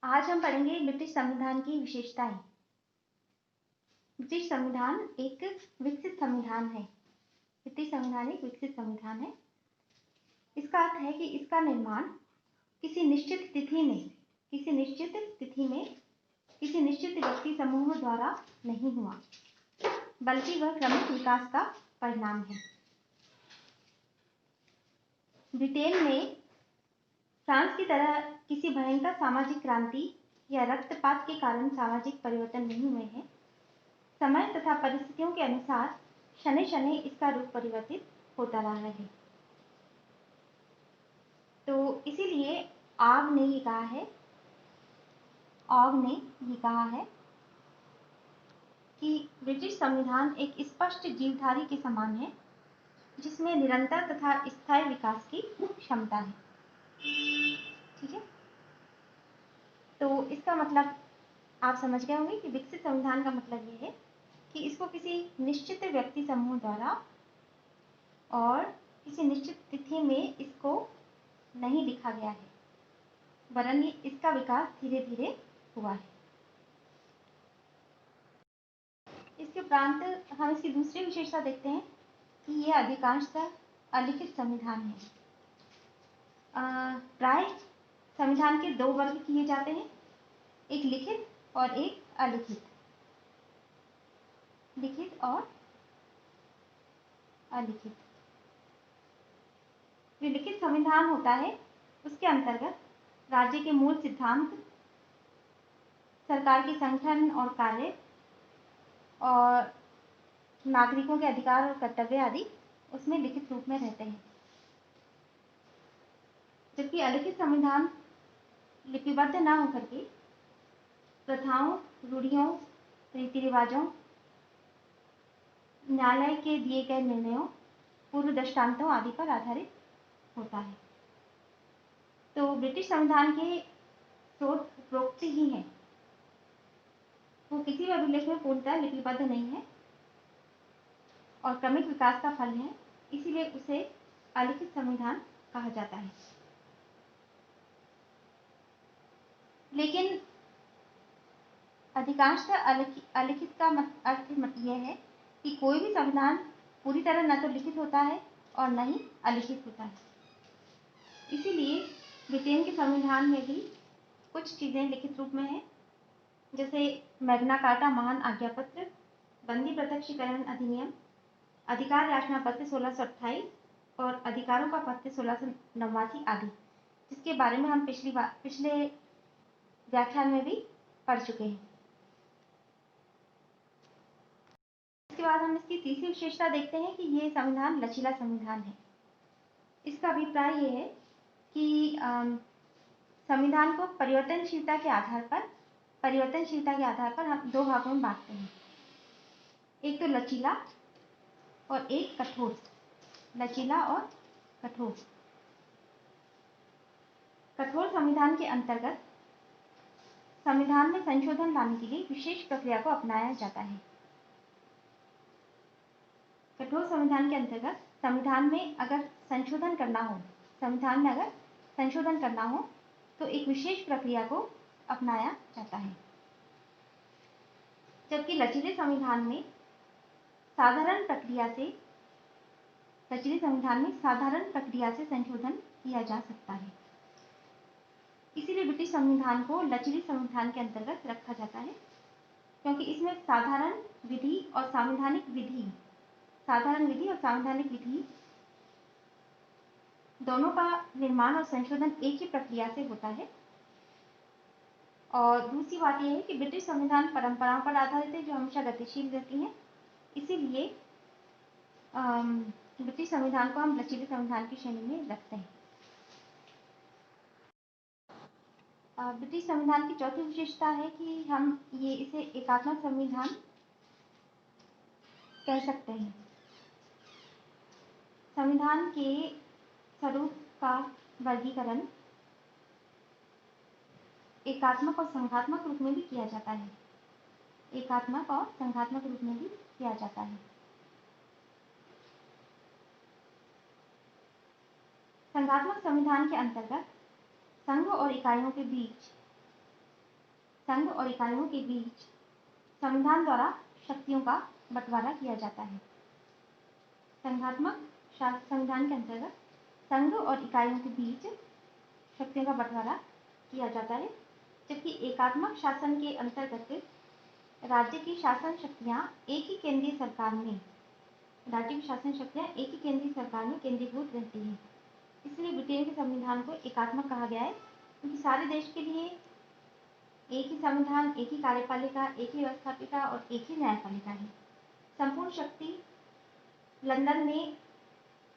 आज हम पढ़ेंगे ब्रिटिश संविधान की विशेषताएं। ब्रिटिश संविधान एक विकसित संविधान है। ब्रिटिश संविधान एक विकसित संविधान है। इसका अर्थ है कि इसका निर्माण किसी निश्चित तिथि में किसी निश्चित व्यक्ति समूह द्वारा नहीं हुआ, बल्कि वह क्रमिक विकास का परिणाम है। ब्रिटेन में फ्रांस की तरह किसी भयंकर सामाजिक क्रांति या रक्तपात के कारण सामाजिक परिवर्तन नहीं हुए हैं। समय तथा परिस्थितियों के अनुसार शनै शनै इसका रूप परिवर्तित होता रहा है। तो इसीलिए ऑग ने ये कहा है कि ब्रिटिश संविधान एक स्पष्ट जीवधारी के समान है, जिसमें निरंतर तथा स्थायी विकास की क्षमता है। ठीक है, तो इसका मतलब आप समझ गए होंगे कि विकसित संविधान का मतलब ये है कि इसको किसी निश्चित व्यक्ति समूह द्वारा और किसी निश्चित तिथि में इसको नहीं लिखा गया है, वरन इसका विकास धीरे धीरे हुआ है। इसके उपरांत हम इसकी दूसरी विशेषता देखते हैं कि यह अधिकांशतः अलिखित संविधान है। प्राय संविधान के दो वर्ग किए जाते हैं, एक लिखित और एक अलिखित। लिखित और अलिखित। जो लिखित संविधान होता है उसके अंतर्गत राज्य के मूल सिद्धांत, सरकार के संगठन और कार्य और नागरिकों के अधिकार और कर्तव्य आदि उसमें लिखित रूप में रहते हैं। जबकि अलिखित संविधान लिपिबद्ध न होकर के प्रथाओं, रूढ़ियों, रीति रिवाजों, न्यायालय के दिए गए निर्णयों, पूर्व दृष्टांतों आदि पर आधारित होता है। तो ब्रिटिश संविधान के स्रोत उपरोक्त ही हैं, वो किसी भी अभिलेख में पूर्णतः लिपिबद्ध नहीं है और क्रमिक विकास का फल है, इसीलिए उसे अलिखित संविधान कहा जाता है। लेकिन अधिकांशतः अलिखित का अर्थ यह है कि कोई भी संविधान पूरी तरह न तो लिखित होता है और न ही अलिखित होता है। इसीलिए ब्रिटेन के संविधान में भी कुछ चीजें लिखित रूप में हैं, जैसे मैग्ना कार्टा महान आज्ञा पत्र, बंदी प्रत्यक्षीकरण अधिनियम, अधिकार याचना पत्र 1628 और अधिकारों का पत्र 1689 आदि, जिसके बारे में हम पिछले व्याख्यान में भी पढ़ चुके हैं। इसके बाद हम इसकी तीसरी विशेषता देखते हैं कि ये संविधान लचीला संविधान है। इसका अभिप्राय ये है कि संविधान को परिवर्तनशीलता के आधार पर हम दो भागों में बांटते हैं, एक तो लचीला और एक कठोर। लचीला और कठोर। कठोर संविधान के अंतर्गत संविधान में संशोधन लाने के लिए विशेष प्रक्रिया को अपनाया जाता है। कठोर संविधान के अंतर्गत संविधान में अगर संशोधन करना हो तो एक विशेष प्रक्रिया को अपनाया जाता है। जबकि लचीले संविधान में साधारण प्रक्रिया से संशोधन किया जा सकता है। इसीलिए ब्रिटिश संविधान को लचीले संविधान के अंतर्गत रखा जाता है, क्योंकि इसमें साधारण विधि और सांवैधानिक विधि दोनों का निर्माण और संशोधन एक ही प्रक्रिया से होता है। और दूसरी बात यह है कि ब्रिटिश संविधान परंपराओं पर आधारित है, जो हमेशा गतिशील रहती हैं। इसीलिए ब्रिटिश संविधान को हम लचीले संविधान की श्रेणी में रखते हैं। ब्रिटिश संविधान की चौथी विशेषता है कि हम इसे एकात्मक संविधान कह सकते हैं। संविधान के स्वरूप का वर्गीकरण एकात्मक और संघात्मक रूप में भी किया जाता है। संघात्मक संविधान के अंतर्गत संघ और इकाइयों के बीच संघ और इकाइयों के बीच संविधान द्वारा शक्तियों का बंटवारा किया जाता है। संघात्मक संविधान के अंतर्गत संघ और इकाइयों के बीच शक्तियों का बंटवारा किया जाता है, जबकि एकात्मक शासन के अंतर्गत राज्य की शासन शक्तियां एक ही केंद्रीय सरकार में केंद्रीभूत रहती हैं। इसलिए ब्रिटेन के संविधान को एकात्मक कहा गया है, क्योंकि सारे देश के लिए एक ही संविधान, एक ही कार्यपालिका, एक ही व्यवस्थापिका और एक ही न्यायपालिका है। संपूर्ण शक्ति लंदन में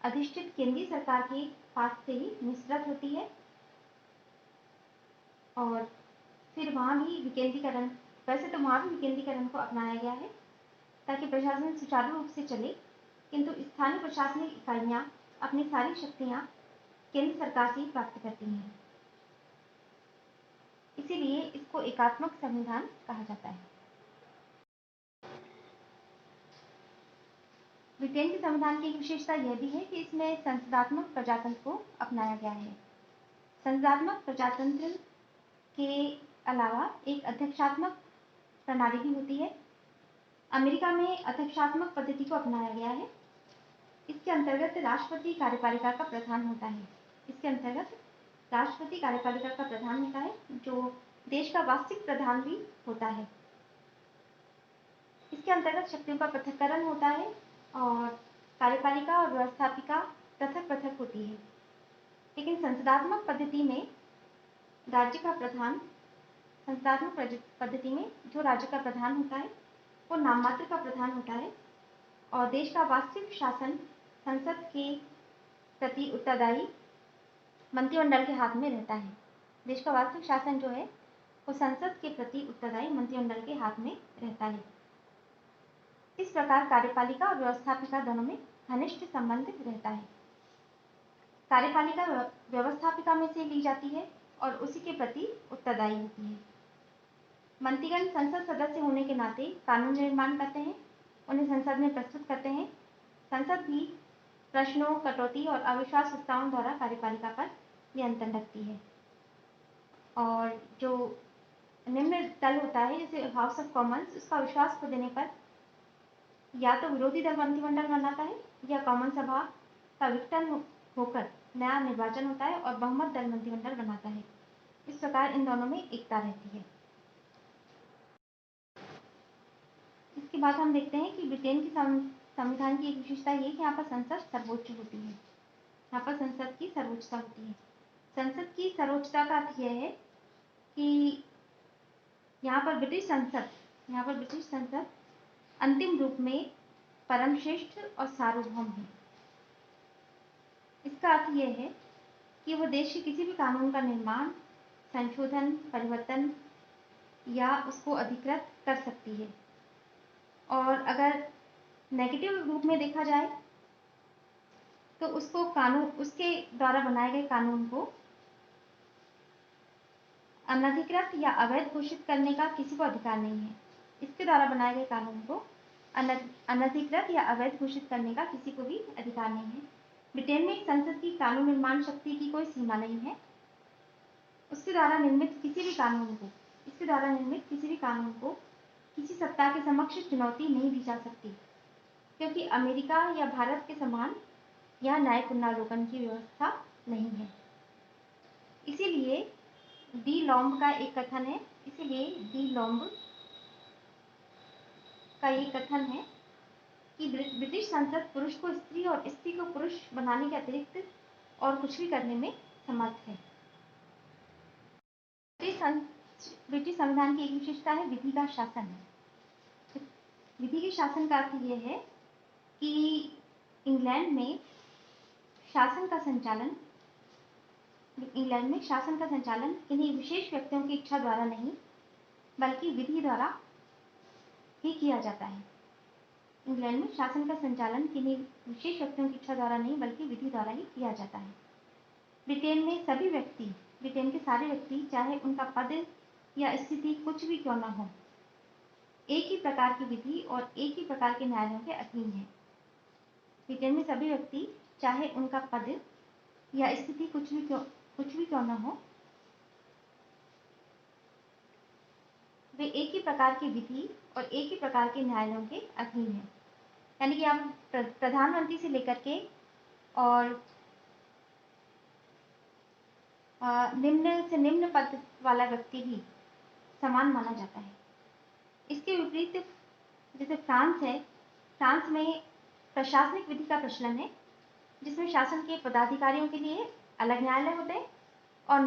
अधिष्ठित केंद्रीय सरकार के पास से ही निःसृत होती है और फिर वहाँ भी विकेंद्रीकरण को अपनाया गया है ताकि प्रशासन सुचारू रूप से चले, किंतु स्थानीय प्रशासनिक इकाइयां अपनी सारी शक्तियां केंद्र सरकार से ही प्राप्त करती हैं। इसीलिए इसको एकात्मक संविधान कहा जाता है। ब्रिटेन के संविधान की एक विशेषता यह भी है कि इसमें संसदात्मक प्रजातंत्र को अपनाया गया है। संसदात्मक प्रजातंत्र के अलावा एक अध्यक्षात्मक प्रणाली भी होती है। अमेरिका में अध्यक्षात्मक पद्धति को अपनाया गया है। इसके अंतर्गत राष्ट्रपति कार्यपालिका का प्रधान होता है। जो देश का वास्तविक प्रधान भी होता है। इसके अंतर्गत शक्तियों का पृथक्करण होता है और कार्यपालिका और व्यवस्थापिका पृथक होती है। लेकिन संसदात्मक पद्धति में जो राज्य का प्रधान होता है वो नाममात्र का प्रधान होता है और देश का वास्तविक शासन संसद के प्रति उत्तरदायी मंत्रिमंडल के हाथ में रहता है। देश का वास्तविक शासन जो है वो संसद के प्रति उत्तरदायी मंत्रिमंडल के हाथ में रहता है। इस प्रकार कार्यपालिका और व्यवस्थापिका दोनों में घनिष्ठ संबंध रहता है। कार्यपालिका व्यवस्थापिका में से ली जाती है और उसी के प्रति उत्तरदायी होती है। मंत्रीगण संसद सदस्य होने के नाते कानून निर्माण करते हैं, उन्हें संसद में प्रस्तुत करते हैं। संसद भी प्रश्नों, कटौती और अविश्वास प्रस्तावों द्वारा कार्यपालिका पर नियंत्रण रखती है। और जो निम्न दल होता है जैसे हाउस ऑफ कॉमन्स, उसका विश्वास खो देने पर या तो विरोधी दल मंत्रिमंडल बनाता है या कॉमन सभा का विघटन होकर नया निर्वाचन होता है और बहुमत दल मंत्रिमंडल बनाता है। इस प्रकार इन दोनों में एकता रहती है। इसके बाद हम देखते हैं कि ब्रिटेन के संविधान की एक विशेषता ये कि यहाँ पर संसद सर्वोच्च होती है। यहाँ पर संसद की सर्वोच्चता होती है। संसद की सर्वोच्चता का अर्थ यह है कि यहाँ पर ब्रिटिश संसद अंतिम रूप में परम श्रेष्ठ और सार्वभौम है। इसका अर्थ यह है कि वो देश के किसी भी कानून का निर्माण, संशोधन, परिवर्तन या उसको अधिकृत कर सकती है। और अगर नेगेटिव रूप में देखा जाए तो उसके द्वारा बनाए गए कानून को अनधिकृत या अवैध घोषित करने का किसी को अधिकार नहीं है। इसके द्वारा बनाए गए कानून को अनधिकृत या अवैध घोषित करने का किसी को भी अधिकार नहीं है। ब्रिटेन में संसद की कानून निर्माण शक्ति की कोई सीमा नहीं है। इसके द्वारा निर्मित किसी भी कानून को किसी सत्ता के समक्ष चुनौती नहीं दी जा सकती, क्योंकि अमेरिका या भारत के समान यह न्यायिक पुनरावलोकन की व्यवस्था नहीं है। इसीलिए डी लॉम्ब का एक कथन है कि ब्रिटिश संसद पुरुष को स्त्री और स्त्री को पुरुष बनाने के अतिरिक्त और कुछ भी करने में समर्थ है। ब्रिटिश संविधान की एक विशेषता है विधि का शासन। विधि के शासन का अर्थ यह है कि इंग्लैंड में शासन का संचालन किन्हीं विशेष व्यक्तियों की इच्छा द्वारा नहीं बल्कि विधि द्वारा ही किया जाता है। इंग्लैंड में शासन का संचालन किन्हीं विशेष व्यक्तियों की इच्छा द्वारा नहीं बल्कि विधि द्वारा ही किया जाता है। ब्रिटेन के सारे व्यक्ति, चाहे उनका पद या स्थिति कुछ भी क्यों न हो, एक ही प्रकार की विधि और एक ही प्रकार के न्यायालयों के अधीन है। ब्रिटेन में सभी व्यक्ति, चाहे उनका पद या स्थिति कुछ भी क्यों न हो, वे एक ही प्रकार की विधि और एक ही प्रकार के न्यायालयों के अधीन हैं। यानी कि आप प्रधानमंत्री से लेकर के और निम्न से निम्न पद वाला व्यक्ति भी समान माना जाता है। इसके विपरीत जैसे फ्रांस है, फ्रांस में प्रशासनिक विधि का प्रचलन है, जिसमें शासन के पदाधिकारियों के लिए अलग न्यायालय होते हैं और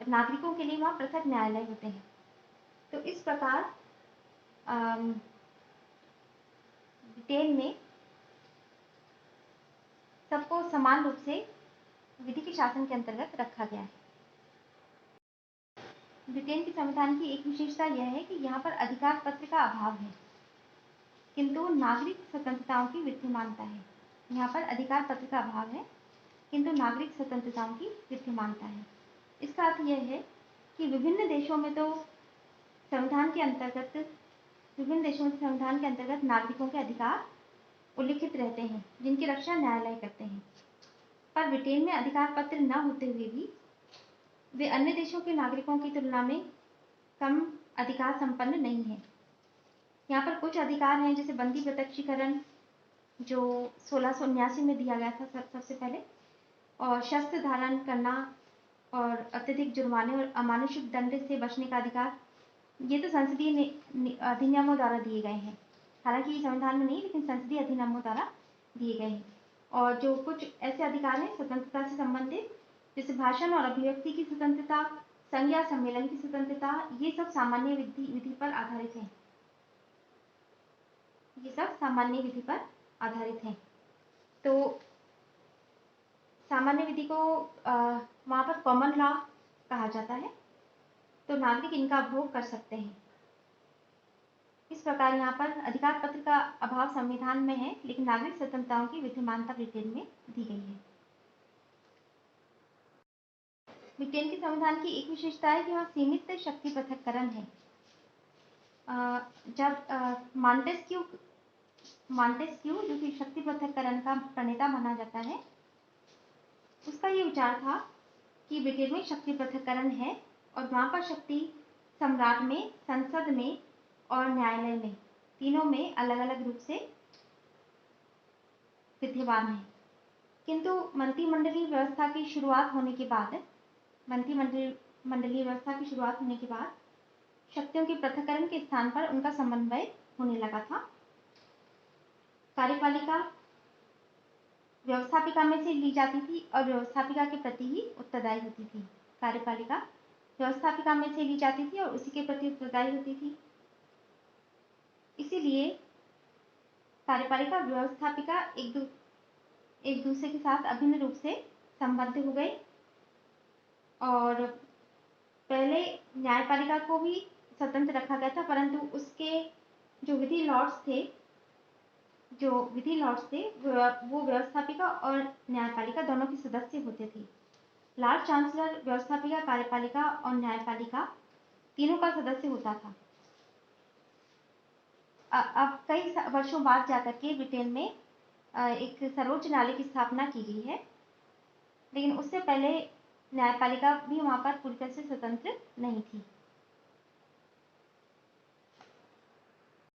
नागरिकों के लिए वहाँ पृथक न्यायालय होते हैं। तो इस प्रकार ब्रिटेन में सबको समान रूप से विधि के शासन के अंतर्गत रखा गया है। ब्रिटेन के संविधान की एक विशेषता यह है कि यहाँ पर अधिकार पत्र का अभाव है, किंतु नागरिक स्वतंत्रताओं की विद्यमानता है। यहाँ पर अधिकार पत्र का अभाव है, किंतु नागरिक स्वतंत्रताओं की विद्यमानता है। इसका अर्थ यह है कि विभिन्न देशों में संविधान के अंतर्गत नागरिकों के अधिकार उल्लिखित रहते हैं, जिनकी रक्षा न्यायालय करते हैं। पर ब्रिटेन में अधिकार पत्र न होते हुए भी वे अन्य देशों के नागरिकों की तुलना में कम अधिकार संपन्न नहीं है। यहाँ पर कुछ अधिकार हैं, जैसे बंदी प्रत्यक्षीकरण जो 1679 में दिया गया था सबसे पहले, और शस्त्र धारण करना और अत्यधिक जुर्माने और अमानुषिक दंड से बचने का अधिकार, ये तो संसदीय अधिनियमों द्वारा दिए गए हैं। हालांकि ये संविधान में नहीं, लेकिन संसदीय अधिनियमों द्वारा दिए गए हैं। और जो कुछ ऐसे अधिकार हैं स्वतंत्रता से संबंधित, जैसे भाषण और अभिव्यक्ति की स्वतंत्रता, संघ या सम्मेलन की स्वतंत्रता, ये सब सामान्य विधि पर आधारित हैं। ये सब सामान्य विधि पर आधारित हैं। तो सामान्य विधि को वहाँ पर कॉमन लॉ कहा जाता है, तो नागरिक इनका उपभोग कर सकते हैं। इस प्रकार यहाँ पर अधिकार पत्र का अभाव संविधान में है, लेकिन नागरिक स्वतंत्रताओं की विद्यमानता ब्रिटेन में दी गई है। ब्रिटेन के संविधान की एक विशेषता है कि वहाँ सीमित शक्ति पृथक्करण है। जब मॉन्टेस्क्यू जो कि शक्ति पृथक्करण का प्रणेता माना जाता है, उसका ये विचार था कि ब्रिटेन में शक्ति पृथक्करण है और वहाँ पर शक्ति सम्राट में, संसद में और न्यायालय में, तीनों में अलग अलग रूप से विद्यमान है। किंतु मंत्रिमंडलीय व्यवस्था की शुरुआत होने के बाद शक्तियों के पृथक्करण के स्थान पर उनका समन्वय होने लगा था। कार्यपालिका व्यवस्थापिका में से ली जाती थी और व्यवस्थापिका के प्रति ही उत्तरदायी होती थी। कार्यपालिका व्यवस्थापिका में से ली जाती थी और उसी के प्रति उत्तरदायी होती थी। इसीलिए कार्यपालिका व्यवस्थापिका एक दूसरे के साथ अभिन्न रूप से संबद्ध हो गए। और पहले न्यायपालिका को भी स्वतंत्र रखा गया था, परंतु उसके जो विधि लॉर्ड्स थे वो व्यवस्थापिका और न्यायपालिका दोनों के सदस्य होते थे। लॉर्ड चांसलर व्यवस्थापिका, कार्यपालिका और न्यायपालिका तीनों का सदस्य होता था। अब कई वर्षों बाद जाकर के ब्रिटेन में एक सर्वोच्च न्यायालय की स्थापना की गई है, लेकिन उससे पहले न्यायपालिका भी वहाँ पर पूरी तरह से स्वतंत्र नहीं थी।